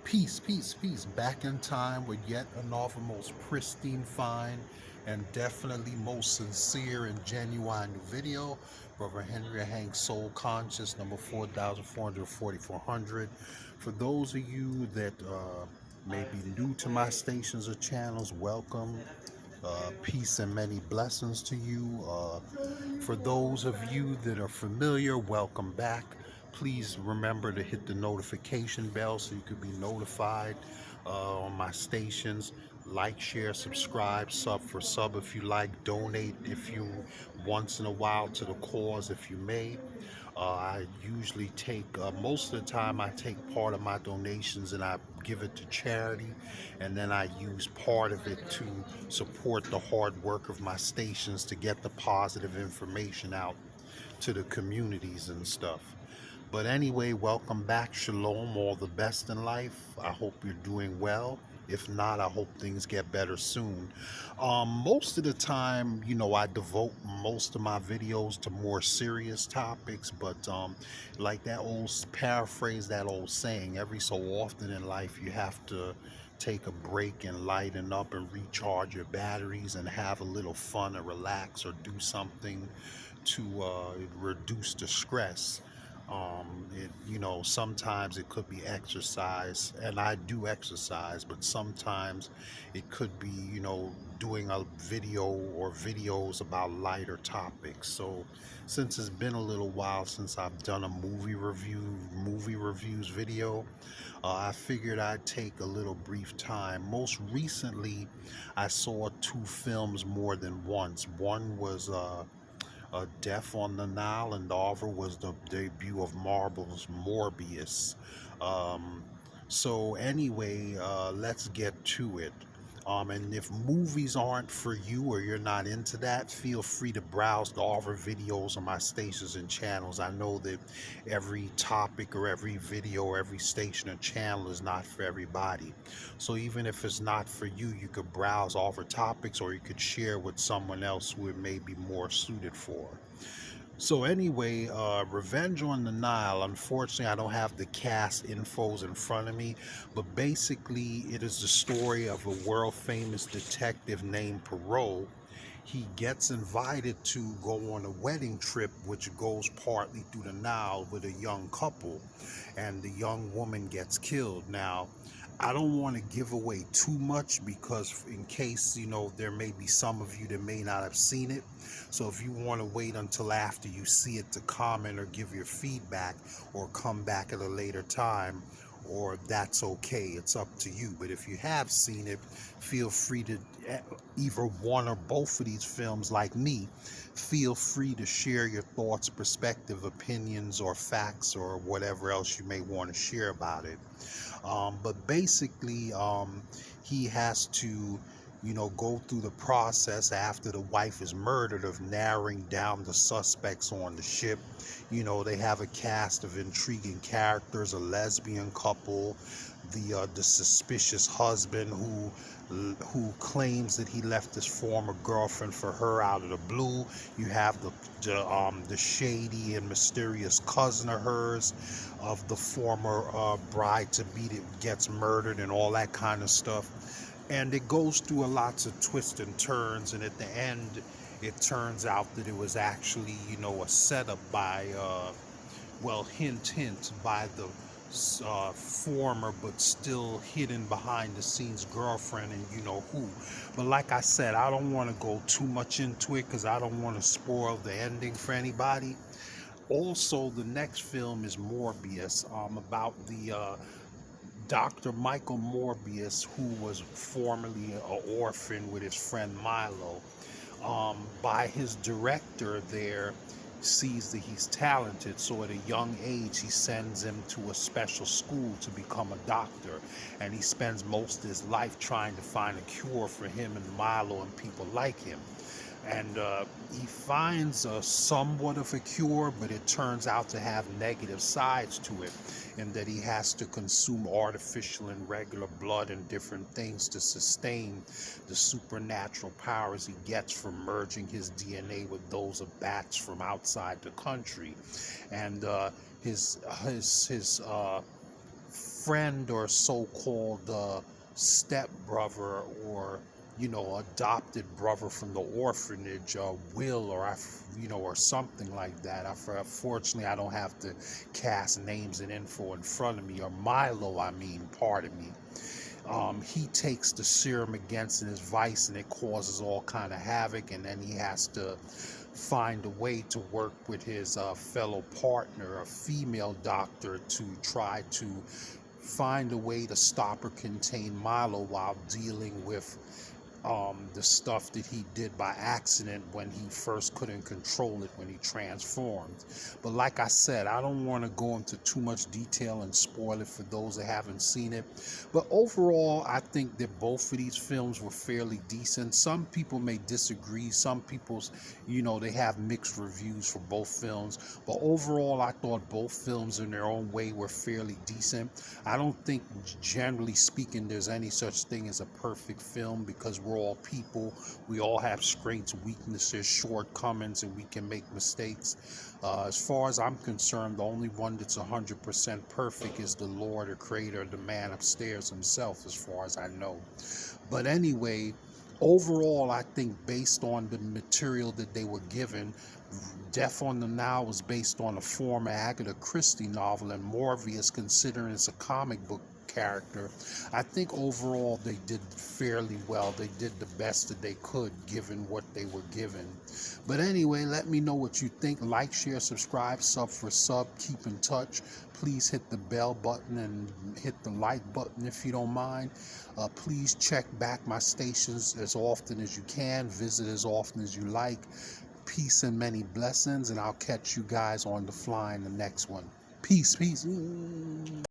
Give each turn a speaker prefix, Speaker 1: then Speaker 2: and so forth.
Speaker 1: Peace, peace, peace. Back in time with yet another most pristine, fine, and definitely most sincere and genuine new video. Brother Henry Hank Soul Conscious, number 4400. For those of you that may be new to my stations or channels, welcome. Peace and many blessings to you. For those of you that are familiar, welcome back. Please remember to hit the notification bell so you can be notified on my stations. Like, share, subscribe, sub for sub if you like, donate if you once in a while to the cause if you may. I usually take, most of the time, I take part of my donations and I give it to charity, and then I use part of it to support the hard work of my stations to get the positive information out to the communities and stuff. But anyway, welcome back. Shalom. All the best in life. I hope you're doing well. If not, I hope things get better soon. Most of the time, I devote most of my videos to more serious topics, but like that old, paraphrase that old saying, every so often in life, you have to take a break and lighten up and recharge your batteries and have a little fun or relax or do something to reduce the stress. Sometimes it could be exercise, and I do exercise, but sometimes it could be, doing a video or videos about lighter topics. So since it's been a little while since I've done a movie reviews video, I figured I'd take a little brief time. Most recently, I saw two films more than once. One was Death on the Nile, and the other was the debut of Marvel's Morbius. Um, so anyway, let's get to it. And if movies aren't for you or you're not into that, feel free to browse the other videos on my stations and channels. I know that every topic or every video or every station or channel is not for everybody. So even if it's not for you, you could browse other topics or you could share with someone else who it may be more suited for. So anyway, Revenge on the Nile. Unfortunately, I don't have the cast infos in front of me, but basically it is the story of a world famous detective named Poirot. He gets invited to go on a wedding trip which goes partly through the Nile with a young couple, and the young woman gets killed. Now, I don't want to give away too much because in case, there may be some of you that may not have seen it. So if you want to wait until after you see it to comment or give your feedback or come back at a later time, or that's okay, it's up to you. But if you have seen it, feel free to, either one or both of these films, like me, feel free to share your thoughts, perspective, opinions, or facts, or whatever else you may want to share about it. But basically, he has to, go through the process after the wife is murdered of narrowing down the suspects on the ship. They have a cast of intriguing characters: a lesbian couple, the suspicious husband who claims that he left his former girlfriend for her out of the blue. You have the shady and mysterious cousin of hers, of the former bride to be that gets murdered, and all that kind of stuff. And it goes through a lots of twists and turns, and at the end it turns out that it was actually, a setup by hint, by the former but still hidden behind the scenes girlfriend and who. But like I said, I don't want to go too much into it because I don't want to spoil the ending for anybody. Also, the next film is Morbius, about the Dr. Michael Morbius, who was formerly an orphan with his friend Milo. By his director there, sees that he's talented, so at a young age he sends him to a special school to become a doctor, and he spends most of his life trying to find a cure for him and Milo and people like him. And he finds somewhat of a cure, but it turns out to have negative sides to it, in that he has to consume artificial and regular blood and different things to sustain the supernatural powers he gets from merging his DNA with those of bats from outside the country. And his friend or so-called step-brother, or adopted brother from the orphanage, Will, or or something like that. Fortunately, I don't have to cast names and info in front of me. Or Milo, I mean, pardon me. He takes the serum against his vice, and it causes all kind of havoc, and then he has to find a way to work with his fellow partner, a female doctor, to try to find a way to stop or contain Milo while dealing with the stuff that he did by accident when he first couldn't control it when he transformed. But like I said, I don't want to go into too much detail and spoil it for those that haven't seen it. But overall, I think that both of these films were fairly decent. Some people may disagree. Some people, they have mixed reviews for both films. But overall, I thought both films in their own way were fairly decent. I don't think, generally speaking, there's any such thing as a perfect film, because we're all people. We all have strengths, weaknesses, shortcomings, and we can make mistakes. As far as I'm concerned, the only one that's 100% perfect is the Lord, or Creator, the man upstairs himself, as far as I know. But anyway, overall, I think based on the material that they were given, Death on the Nile was based on a former Agatha Christie novel, and MORBIUS, considering it's a comic book character, I think overall they did fairly well. They did the best that they could given what they were given. But anyway, let me know what you think. Like, share, subscribe, sub for sub. Keep in touch. Please hit the bell button and hit the like button if you don't mind. Please check back my stations as often as you can. Visit as often as you like. Peace and many blessings, and I'll catch you guys on the fly in the next one. Peace, peace.